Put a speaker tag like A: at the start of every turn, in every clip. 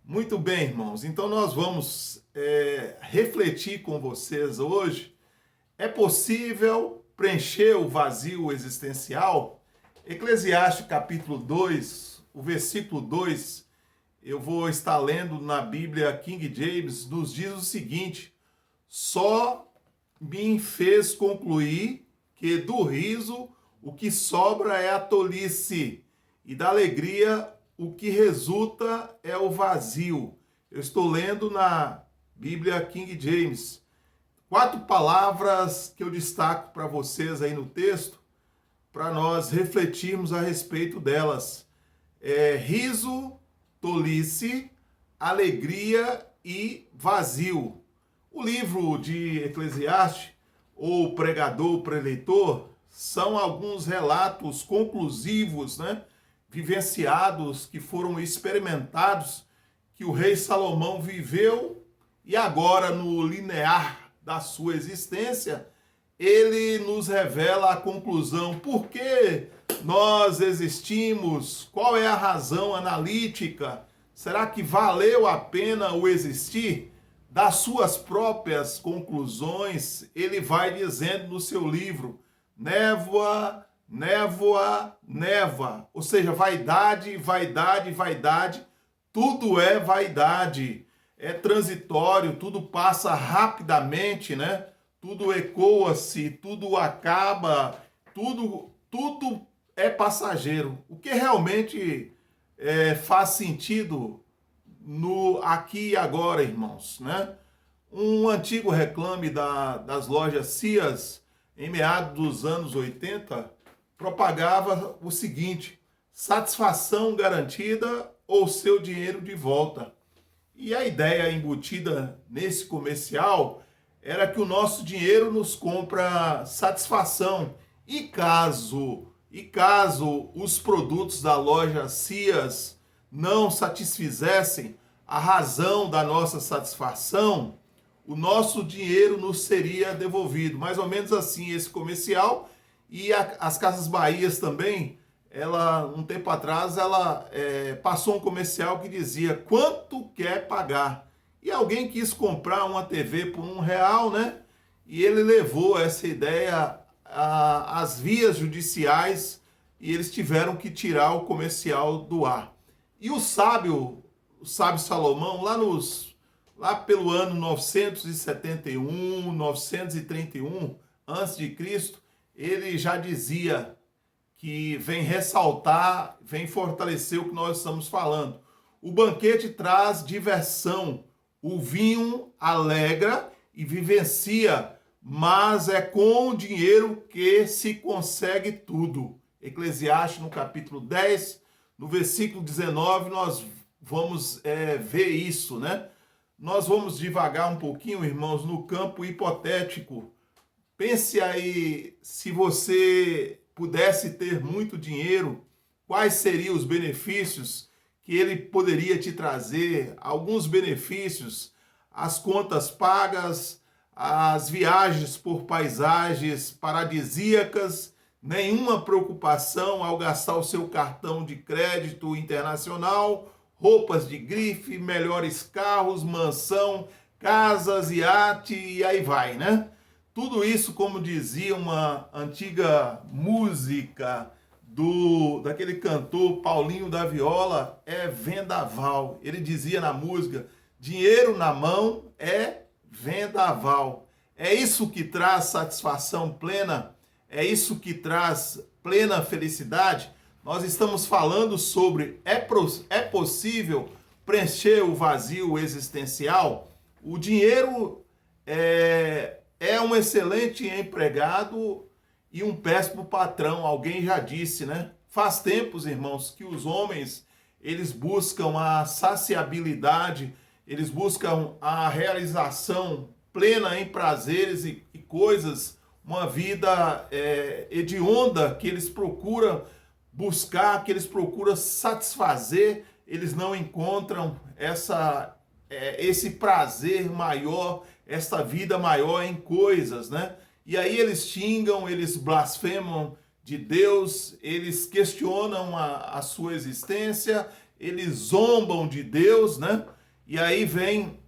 A: Muito bem, irmãos. Então nós vamos refletir com vocês hoje. É possível preencher o vazio existencial? Eclesiastes capítulo 2, o versículo 2, eu vou estar lendo na Bíblia King James, nos diz o seguinte: só me fez concluir que do riso o que sobra é a tolice, e da alegria o que resulta é o vazio. Eu estou lendo na Bíblia King James. 4 palavras que eu destaco para vocês aí no texto, para nós refletirmos a respeito delas. Riso, tolice, alegria e vazio. O livro de Eclesiastes, ou pregador, preleitor, são alguns relatos conclusivos, vivenciados, que foram experimentados, que o rei Salomão viveu, e agora no linear da sua existência, ele nos revela a conclusão: por que nós existimos? Qual é a razão analítica? Será que valeu a pena o existir? Das suas próprias conclusões, ele vai dizendo no seu livro: névoa, névoa, névoa. Ou seja, vaidade, vaidade, vaidade. Tudo é vaidade. É transitório, tudo passa rapidamente, Tudo ecoa-se, tudo acaba, tudo é passageiro. O que realmente faz sentido no aqui e agora, irmãos, Um antigo reclame das lojas Sears, em meados dos anos 80, propagava o seguinte: satisfação garantida ou seu dinheiro de volta. E a ideia embutida nesse comercial era que o nosso dinheiro nos compra satisfação. E caso os produtos da loja Sears não satisfizessem a razão da nossa satisfação, o nosso dinheiro nos seria devolvido. Mais ou menos assim esse comercial. E as Casas Bahias também, um tempo atrás, ela passou um comercial que dizia: quanto quer pagar? E alguém quis comprar uma TV por R$1, E ele levou essa ideia às vias judiciais e eles tiveram que tirar o comercial do ar. E o sábio Salomão, lá pelo ano 971, 931 a.C., ele já dizia que vem ressaltar, vem fortalecer o que nós estamos falando. O banquete traz diversão, o vinho alegra e vivencia, mas é com o dinheiro que se consegue tudo. Eclesiastes, no capítulo 10, no versículo 19, nós vamos ver isso, Nós vamos devagar um pouquinho, irmãos, no campo hipotético. Pense aí, se você pudesse ter muito dinheiro, quais seriam os benefícios que ele poderia te trazer? Alguns benefícios: as contas pagas, as viagens por paisagens paradisíacas, nenhuma preocupação ao gastar o seu cartão de crédito internacional, roupas de grife, melhores carros, mansão, casas, iate, e aí vai, Tudo isso, como dizia uma antiga música daquele cantor Paulinho da Viola, é vendaval. Ele dizia na música: dinheiro na mão é vendaval. É isso que traz satisfação plena? É isso que traz plena felicidade? Nós estamos falando sobre é possível preencher o vazio existencial? O dinheiro é um excelente empregado e um péssimo patrão, alguém já disse, Faz tempos, irmãos, que os homens, eles buscam a saciabilidade, eles buscam a realização plena em prazeres e coisas, uma vida hedionda que eles procuram buscar, que eles procuram satisfazer. Eles não encontram esse prazer maior, esta vida maior em coisas, E aí eles xingam, eles blasfemam de Deus, eles questionam a sua existência, eles zombam de Deus, né? E aí vem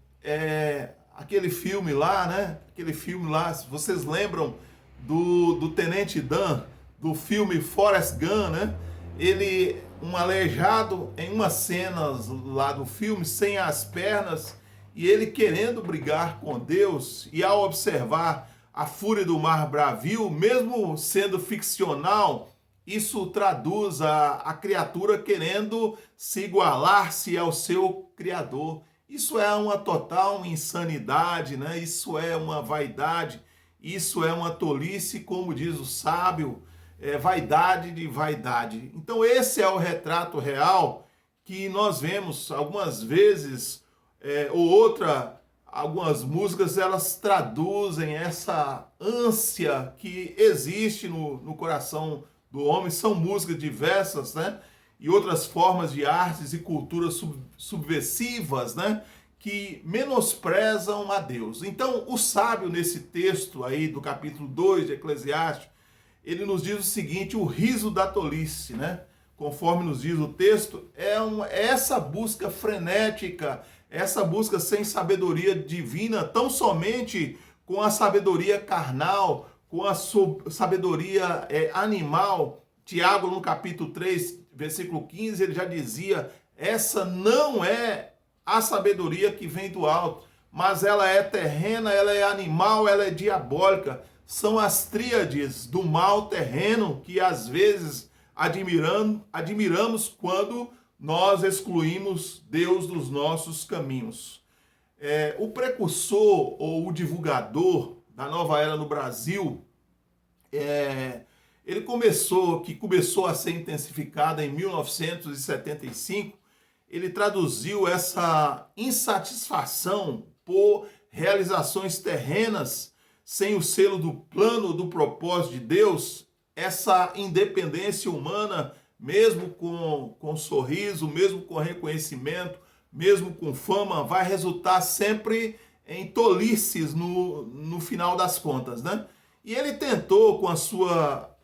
A: aquele filme lá, né? Aquele filme lá, se vocês lembram do Tenente Dan, do filme Forrest Gump, né? Ele, um aleijado em umas cenas lá do filme, sem as pernas, e ele querendo brigar com Deus, e ao observar a fúria do mar bravio, mesmo sendo ficcional, isso traduz a criatura querendo se igualar-se ao seu Criador. Isso é uma total insanidade, né? Isso é uma vaidade, isso é uma tolice, como diz o sábio, vaidade de vaidade. Então esse é o retrato real que nós vemos algumas vezes, ou outra, algumas músicas elas traduzem essa ânsia que existe no coração do homem. São músicas diversas, né? E outras formas de artes e culturas subversivas, né? Que menosprezam a Deus. Então, o sábio, nesse texto aí do capítulo 2 de Eclesiastes, ele nos diz o seguinte: o riso da tolice, né? Conforme nos diz o texto, é essa busca frenética, essa busca sem sabedoria divina, tão somente com a sabedoria carnal, com a sabedoria animal. Tiago, no capítulo 3, versículo 15, ele já dizia: essa não é a sabedoria que vem do alto, mas ela é terrena, ela é animal, ela é diabólica. São as tríades do mal terreno que às vezes admiramos quando nós excluímos Deus dos nossos caminhos. O precursor ou o divulgador da nova era no Brasil, ele começou a ser intensificada em 1975, ele traduziu essa insatisfação por realizações terrenas sem o selo do plano, do propósito de Deus, essa independência humana, mesmo com sorriso, mesmo com reconhecimento, mesmo com fama, vai resultar sempre em tolices no final das contas, né? E ele tentou, com a sua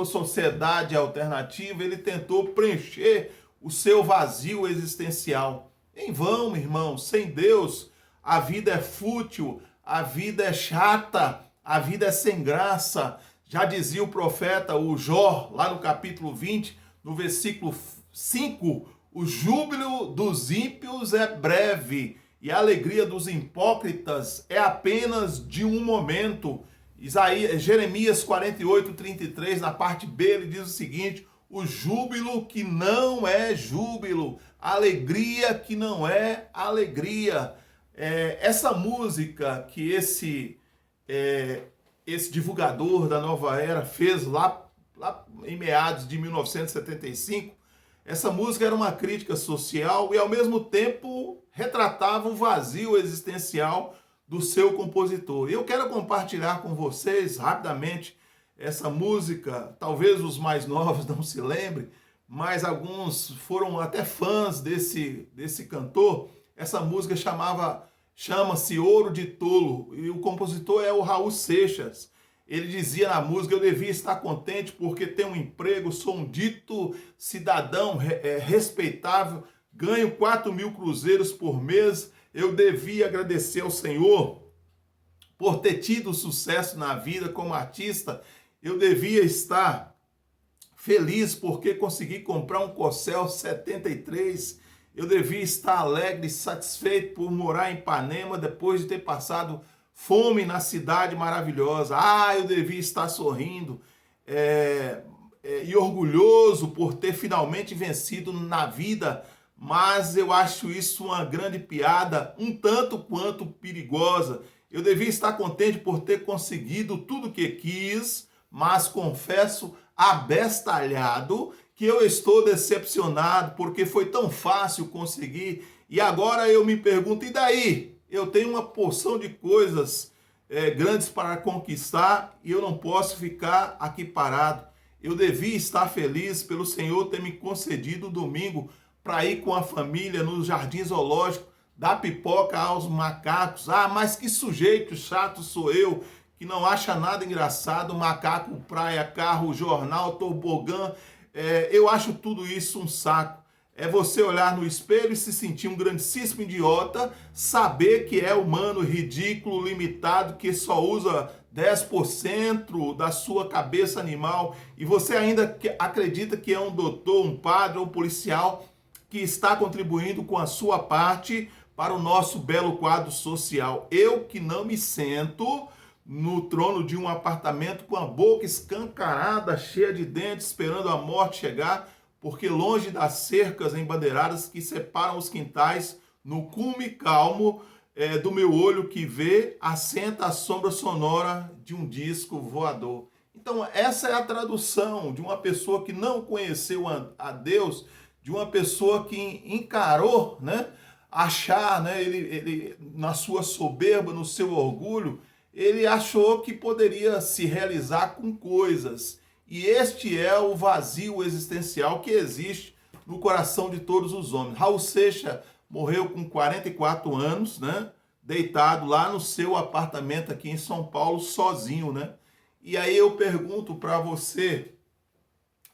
A: sociedade alternativa, ele tentou preencher o seu vazio existencial. Em vão, irmão, sem Deus, a vida é fútil, a vida é chata, a vida é sem graça. Já dizia o profeta, o Jó, lá no capítulo 20, no versículo 5, o júbilo dos ímpios é breve e a alegria dos hipócritas é apenas de um momento. Jeremias 48, 33, na parte B, ele diz o seguinte: o júbilo que não é júbilo, a alegria que não é alegria. Essa música que esse divulgador da nova era fez lá em meados de 1975, essa música era uma crítica social e ao mesmo tempo retratava o vazio existencial do seu compositor. Eu quero compartilhar com vocês rapidamente essa música. Talvez os mais novos não se lembrem, mas alguns foram até fãs desse cantor. Essa música chama-se Ouro de Tolo, e o compositor é o Raul Seixas. Ele dizia na música: eu devia estar contente porque tenho um emprego, sou um dito cidadão respeitável, ganho 4.000 cruzeiros por mês, eu devia agradecer ao Senhor por ter tido sucesso na vida como artista, eu devia estar feliz porque consegui comprar um Corcel 73, eu devia estar alegre e satisfeito por morar em Ipanema depois de ter passado fome na cidade maravilhosa. Eu devia estar sorrindo e orgulhoso por ter finalmente vencido na vida, mas eu acho isso uma grande piada, um tanto quanto perigosa. Eu devia estar contente por ter conseguido tudo que quis, mas confesso abestalhado que eu estou decepcionado porque foi tão fácil conseguir e agora eu me pergunto: e daí? Eu tenho uma porção de coisas grandes para conquistar e eu não posso ficar aqui parado. Eu devia estar feliz pelo Senhor ter me concedido o domingo para ir com a família no jardim zoológico, dar pipoca aos macacos. Mas que sujeito chato sou eu, que não acha nada engraçado, macaco, praia, carro, jornal, tobogã. Eu acho tudo isso um saco. É você olhar no espelho e se sentir um grandíssimo idiota, saber que é humano, ridículo, limitado, que só usa 10% da sua cabeça animal e você ainda acredita que é um doutor, um padre ou um policial que está contribuindo com a sua parte para o nosso belo quadro social. Eu que não me sento no trono de um apartamento com a boca escancarada, cheia de dentes, esperando a morte chegar, porque longe das cercas embandeiradas que separam os quintais, no cume calmo do meu olho que vê, assenta a sombra sonora de um disco voador. Então essa é a tradução de uma pessoa que não conheceu a Deus, de uma pessoa que encarou, né, achar, né, ele na sua soberba, no seu orgulho, ele achou que poderia se realizar com coisas. E este é o vazio existencial que existe no coração de todos os homens. Raul Seixas morreu com 44 anos, né? Deitado lá no seu apartamento aqui em São Paulo, sozinho, né? E aí eu pergunto para você,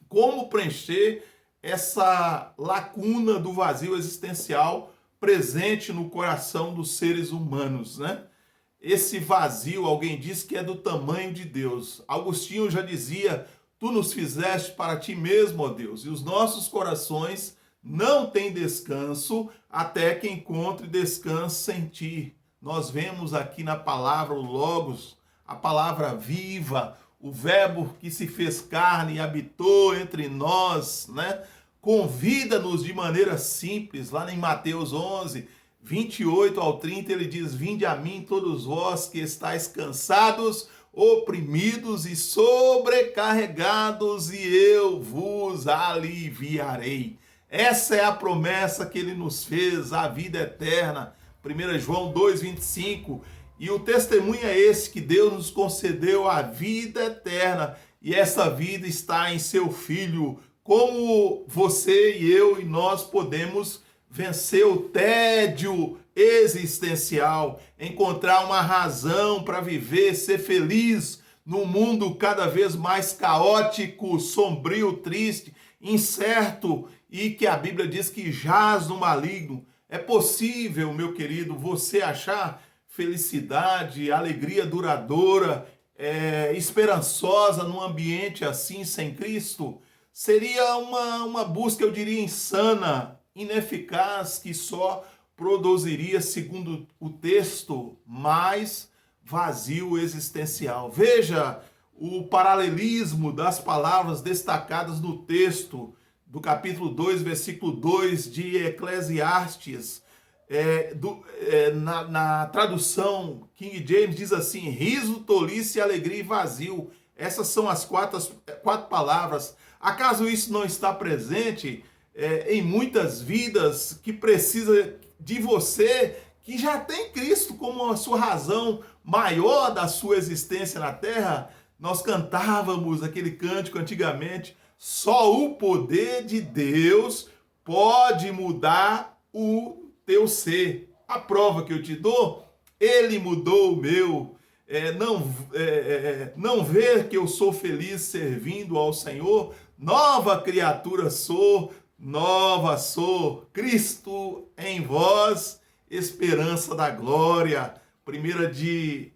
A: como preencher essa lacuna do vazio existencial presente no coração dos seres humanos, né? Esse vazio, alguém diz que é do tamanho de Deus. Agostinho já dizia: tu nos fizeste para ti mesmo, ó Deus, e os nossos corações não têm descanso até que encontre descanso em ti. Nós vemos aqui na palavra o Logos, a palavra viva, o verbo que se fez carne e habitou entre nós, né? Convida-nos de maneira simples, lá em Mateus 11, 28 ao 30, ele diz: vinde a mim todos vós que estáis cansados, oprimidos e sobrecarregados, e eu vos aliviarei. Essa é a promessa que ele nos fez, a vida eterna. 1 João 2,25. E o testemunho é esse, que Deus nos concedeu a vida eterna. E essa vida está em seu Filho. Como você e eu e nós podemos vencer o tédio existencial, encontrar uma razão para viver, ser feliz num mundo cada vez mais caótico, sombrio, triste, incerto e que a Bíblia diz que jaz no maligno. É possível, meu querido, você achar felicidade, alegria duradoura, esperançosa num ambiente assim, sem Cristo? Seria uma busca, eu diria, insana, ineficaz, que só produziria, segundo o texto, mais vazio existencial. Veja o paralelismo das palavras destacadas no texto do capítulo 2, versículo 2 de Eclesiastes. Na tradução King James diz assim: riso, tolice, alegria e vazio. Essas são as quatro palavras. Acaso isso não está presente em muitas vidas que precisa de você, que já tem Cristo como a sua razão maior da sua existência na terra? Nós cantávamos aquele cântico antigamente: só o poder de Deus pode mudar o teu ser. A prova que eu te dou, ele mudou o meu. Não ver que eu sou feliz servindo ao Senhor? Nova criatura sou, nova sou, Cristo em vós, esperança da glória. Primeira de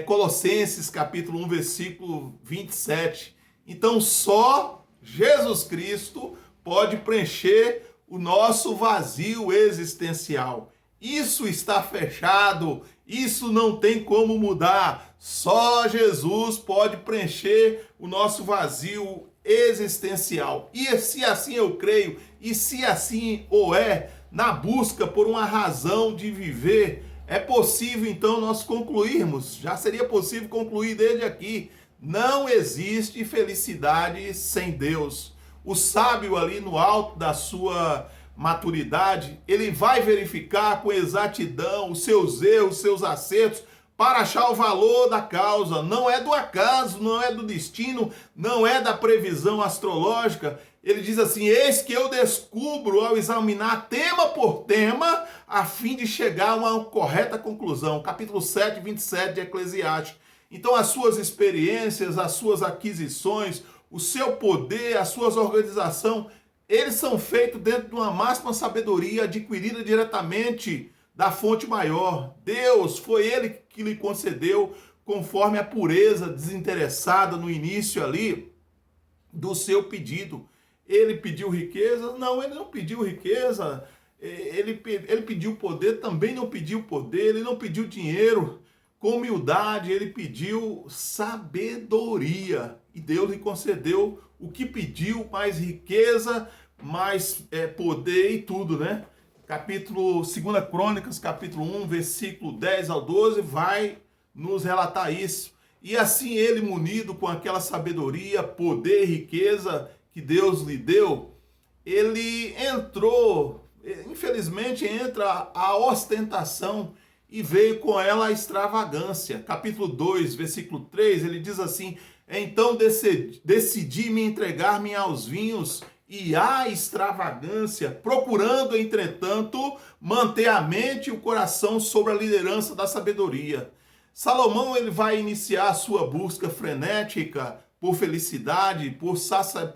A: Colossenses, capítulo 1, versículo 27. Então só Jesus Cristo pode preencher o nosso vazio existencial. Isso está fechado, isso não tem como mudar. Só Jesus pode preencher o nosso vazio existencial. E se assim eu creio, e se assim o é, na busca por uma razão de viver, é possível então nós concluirmos, já seria possível concluir desde aqui: não existe felicidade sem Deus. O sábio ali no alto da sua maturidade, ele vai verificar com exatidão os seus erros, os seus acertos, para achar o valor da causa. Não é do acaso, não é do destino, não é da previsão astrológica. Ele diz assim: eis que eu descubro ao examinar tema por tema, a fim de chegar a uma correta conclusão. Capítulo 7, 27 de Eclesiastes. Então as suas experiências, as suas aquisições, o seu poder, a sua organização eles são feitos dentro de uma máxima sabedoria adquirida diretamente da fonte maior. Deus, foi Ele que lhe concedeu conforme a pureza desinteressada no início ali do seu pedido. Ele pediu riqueza? Não, ele não pediu riqueza. Ele pediu poder? Também não pediu poder. Ele não pediu dinheiro. Com humildade, ele pediu sabedoria. E Deus lhe concedeu o que pediu, mais riqueza, mais poder e tudo, né? Capítulo 2 Crônicas, capítulo 1, versículo 10 ao 12, vai nos relatar isso. E assim ele, munido com aquela sabedoria, poder e riqueza que Deus lhe deu, ele entrou, infelizmente entra a ostentação e veio com ela a extravagância. Capítulo 2, versículo 3, ele diz assim: então decidi me entregar-me aos vinhos e à extravagância, procurando, entretanto, manter a mente e o coração sob a liderança da sabedoria. Salomão ele vai iniciar a sua busca frenética por felicidade, por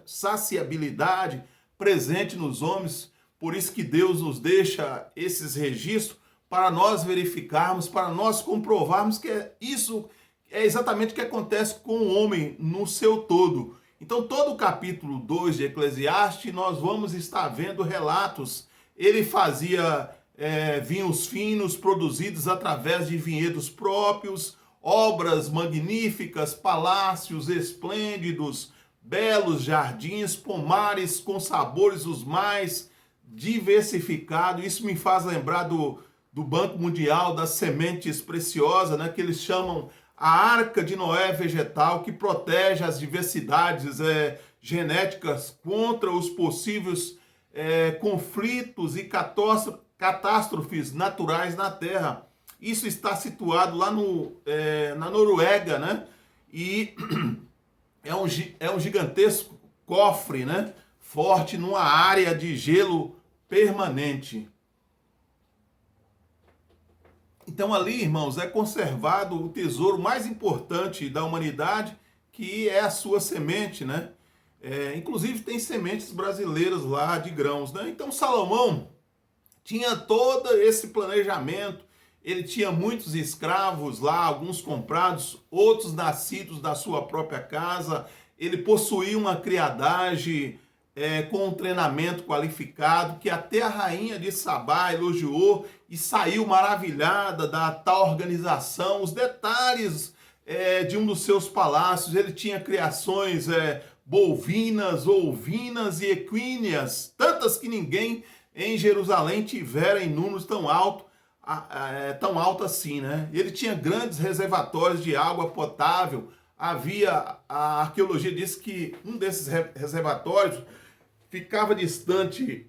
A: saciabilidade presente nos homens. Por isso que Deus nos deixa esses registros para nós verificarmos, para nós comprovarmos que isso é exatamente o que acontece com o homem no seu todo. Então, todo o capítulo 2 de Eclesiastes, nós vamos estar vendo relatos. Ele fazia vinhos finos produzidos através de vinhedos próprios, obras magníficas, palácios esplêndidos, belos jardins, pomares com sabores os mais diversificados. Isso me faz lembrar do Banco Mundial das sementes preciosas, né, que eles chamam a Arca de Noé vegetal, que protege as diversidades genéticas contra os possíveis conflitos e catástrofes naturais na Terra. Isso está situado lá na Noruega, né? E é um gigantesco cofre, né? Forte numa área de gelo permanente. Então ali, irmãos, é conservado o tesouro mais importante da humanidade, que é a sua semente, né? Inclusive tem sementes brasileiras lá de grãos, né? Então Salomão tinha todo esse planejamento, ele tinha muitos escravos lá, alguns comprados, outros nascidos da sua própria casa, ele possuía uma criadagem com um treinamento qualificado, que até a rainha de Sabá elogiou e saiu maravilhada da tal organização. Os detalhes de um dos seus palácios, ele tinha criações bovinas, ovinas e equíneas, tantas que ninguém em Jerusalém tivera em números tão alto assim, né? Ele tinha grandes reservatórios de água potável. A arqueologia diz que um desses reservatórios ficava distante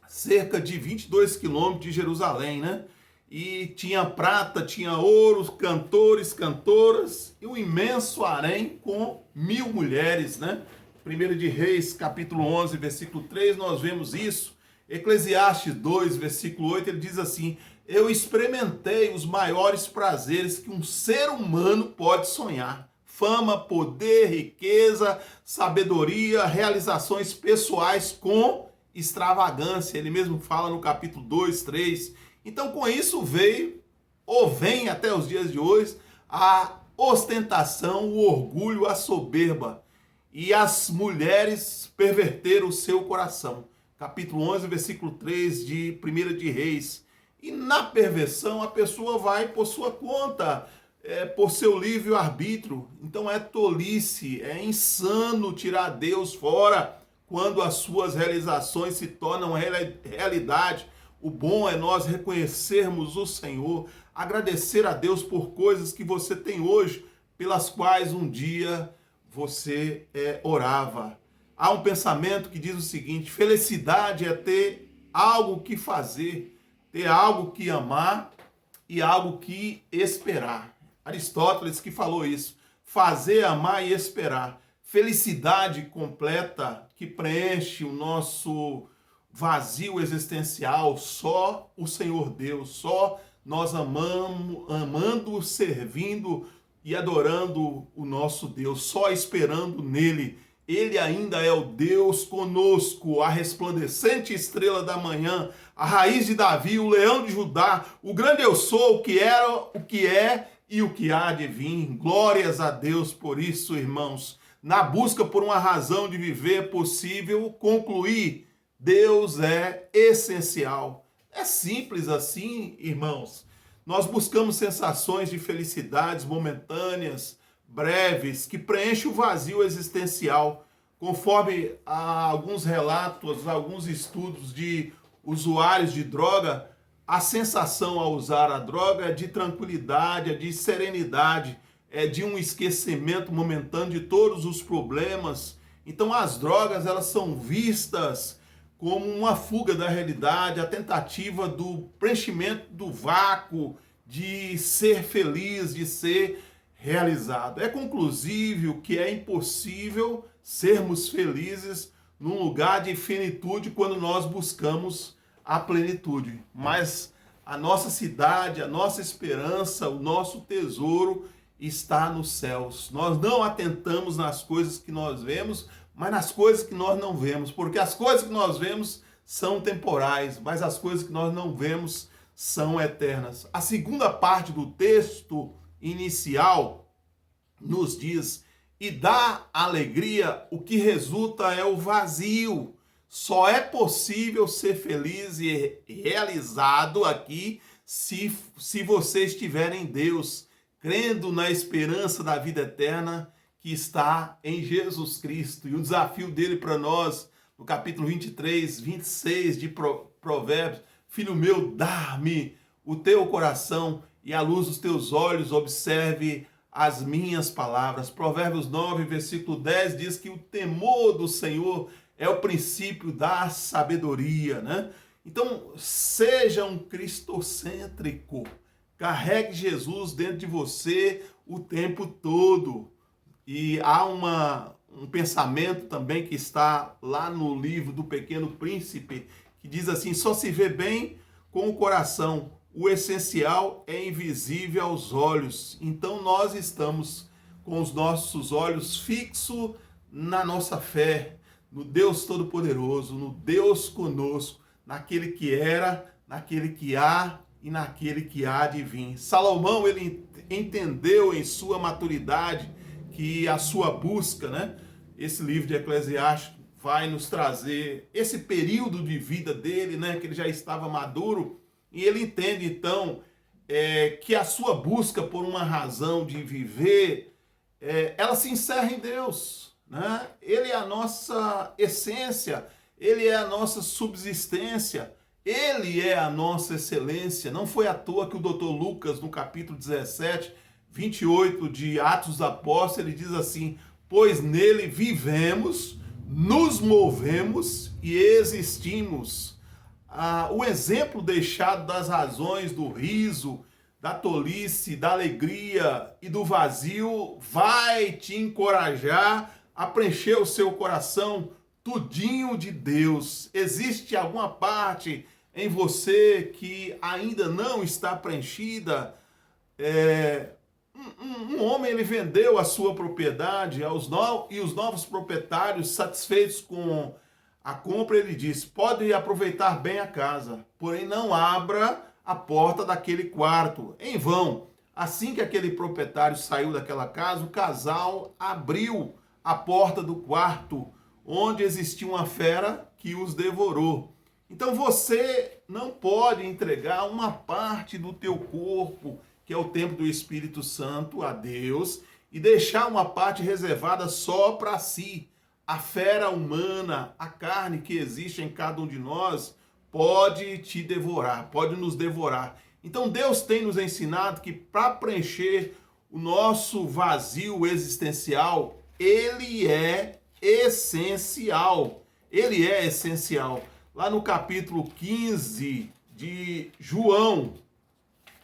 A: cerca de 22 quilômetros de Jerusalém, né? E tinha prata, tinha ouro, cantores, cantoras e um imenso harém com 1000 mulheres, né? 1 de Reis, capítulo 11, versículo 3, nós vemos isso. Eclesiastes 2, versículo 8, ele diz assim: eu experimentei os maiores prazeres que um ser humano pode sonhar. Fama, poder, riqueza, sabedoria, realizações pessoais com extravagância. Ele mesmo fala no capítulo 2, 3. Então, com isso veio, ou vem até os dias de hoje, a ostentação, o orgulho, a soberba. E as mulheres perverteram o seu coração. Capítulo 11, versículo 3 de 1 de Reis. E na perversão a pessoa vai por sua conta, por seu livre-arbítrio. Então é tolice, é insano tirar Deus fora quando as suas realizações se tornam realidade. O bom é nós reconhecermos o Senhor, agradecer a Deus por coisas que você tem hoje, pelas quais um dia você orava. Há um pensamento que diz o seguinte: felicidade é ter algo que fazer, ter algo que amar e algo que esperar. Aristóteles que falou isso: fazer, amar e esperar. Felicidade completa que preenche o nosso vazio existencial, só o Senhor Deus, só nós amando, servindo e adorando o nosso Deus, só esperando nele. Ele ainda é o Deus conosco, a resplandecente estrela da manhã, a raiz de Davi, o leão de Judá, o grande eu sou, o que era, o que é e o que há de vir. Glórias a Deus por isso, irmãos. Na busca por uma razão de viver é possível concluir: Deus é essencial. É simples assim, irmãos. Nós buscamos sensações de felicidades momentâneas, breves, que preenchem o vazio existencial. Conforme alguns relatos, alguns estudos de usuários de droga, a sensação ao usar a droga é de tranquilidade, é de serenidade, é de um esquecimento momentâneo de todos os problemas. Então as drogas, elas são vistas como uma fuga da realidade, a tentativa do preenchimento do vácuo, de ser feliz, de ser realizado. É conclusível que é impossível sermos felizes num lugar de finitude quando nós buscamos a plenitude. Mas a nossa cidade, a nossa esperança, o nosso tesouro está nos céus. Nós não atentamos nas coisas que nós vemos, mas nas coisas que nós não vemos, porque as coisas que nós vemos são temporais, mas as coisas que nós não vemos são eternas. A segunda parte do texto inicial nos diz: e da alegria o que resulta é o vazio. Só é possível ser feliz e realizado aqui se você estiver em Deus, crendo na esperança da vida eterna que está em Jesus Cristo. E o desafio dele para nós, no capítulo 23, 26 de Provérbios: filho meu, dá-me o teu coração e à luz dos teus olhos observe as minhas palavras. Provérbios 9, versículo 10 diz que o temor do Senhor é o princípio da sabedoria, né? Então, seja um cristocêntrico. Carregue Jesus dentro de você o tempo todo. E há um pensamento também que está lá no livro do Pequeno Príncipe, que diz assim: só se vê bem com o coração, o essencial é invisível aos olhos. Então nós estamos com os nossos olhos fixos na nossa fé, no Deus Todo-Poderoso, no Deus conosco, naquele que era, naquele que há e naquele que há de vir. Salomão, ele entendeu em sua maturidade que a sua busca, né? Esse livro de Eclesiastes vai nos trazer esse período de vida dele, né? Que ele já estava maduro, e ele entende então que a sua busca por uma razão de viver, ela se encerra em Deus, né? Ele é a nossa essência, ele é a nossa subsistência, ele é a nossa excelência. Não foi à toa que o Dr. Lucas, no capítulo 17, 28 de Atos dos Apóstolos, ele diz assim: pois nele vivemos, nos movemos e existimos. O exemplo deixado das razões do riso, da tolice, da alegria e do vazio vai te encorajar a preencher o seu coração tudinho de Deus. Existe alguma parte em você que ainda não está preenchida? Um homem, ele vendeu a sua propriedade e os novos proprietários, satisfeitos com a compra, ele disse: pode aproveitar bem a casa, porém não abra a porta daquele quarto, em vão. Assim que aquele proprietário saiu daquela casa, o casal abriu a porta do quarto, onde existia uma fera que os devorou. Então você não pode entregar uma parte do teu corpo, que é o templo do Espírito Santo, a Deus, e deixar uma parte reservada só para si. A fera humana, a carne que existe em cada um de nós, pode te devorar, pode nos devorar. Então Deus tem nos ensinado que para preencher o nosso vazio existencial, ele é essencial. Ele é essencial. Lá no capítulo 15 de João,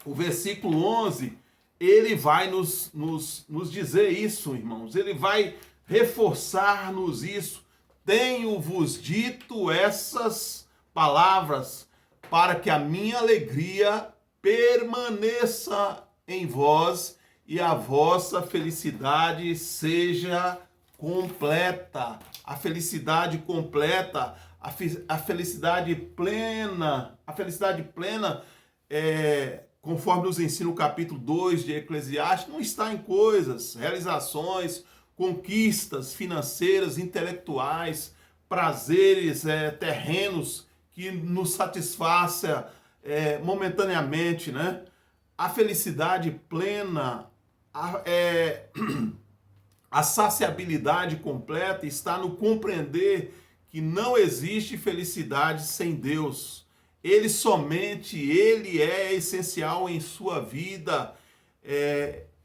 A: o versículo 11, ele vai nos dizer isso, irmãos. Ele vai reforçar-nos isso. Tenho-vos dito essas palavras para que a minha alegria permaneça em vós e a vossa felicidade seja completa, a felicidade completa, a felicidade plena. A felicidade plena, conforme nos ensina o capítulo 2 de Eclesiastes, não está em coisas, realizações, conquistas financeiras, intelectuais, prazeres terrenos que nos satisfaça momentaneamente, né? A felicidade plena, a saciabilidade completa está no compreender que não existe felicidade sem Deus. Somente Ele é essencial em sua vida.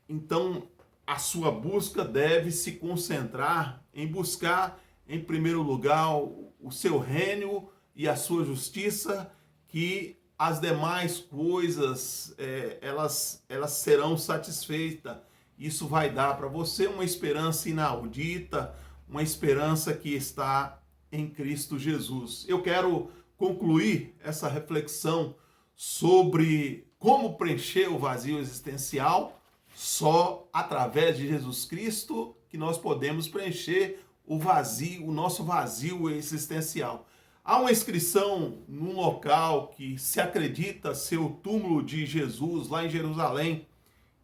A: Então, a sua busca deve se concentrar em buscar, em primeiro lugar, o seu reino e a sua justiça, que as demais coisas elas serão satisfeitas. Isso vai dar para você uma esperança inaudita, uma esperança que está em Cristo Jesus. Eu quero concluir essa reflexão sobre como preencher o vazio existencial. Só através de Jesus Cristo que nós podemos preencher o vazio, o nosso vazio existencial. Há uma inscrição num local que se acredita ser o túmulo de Jesus, lá em Jerusalém,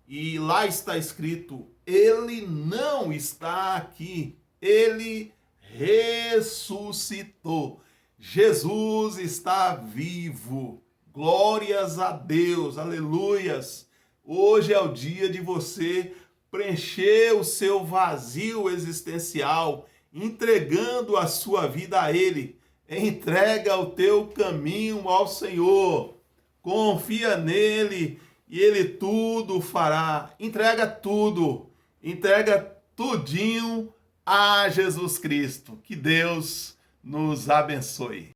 A: e lá está escrito: Ele não está aqui, Ele ressuscitou. Jesus está vivo. Glórias a Deus, aleluias. Hoje é o dia de você preencher o seu vazio existencial, entregando a sua vida a Ele. Entrega o teu caminho ao Senhor. Confia nele e Ele tudo fará. Entrega tudo. Entrega tudinho a Jesus Cristo. Que Deus nos abençoe.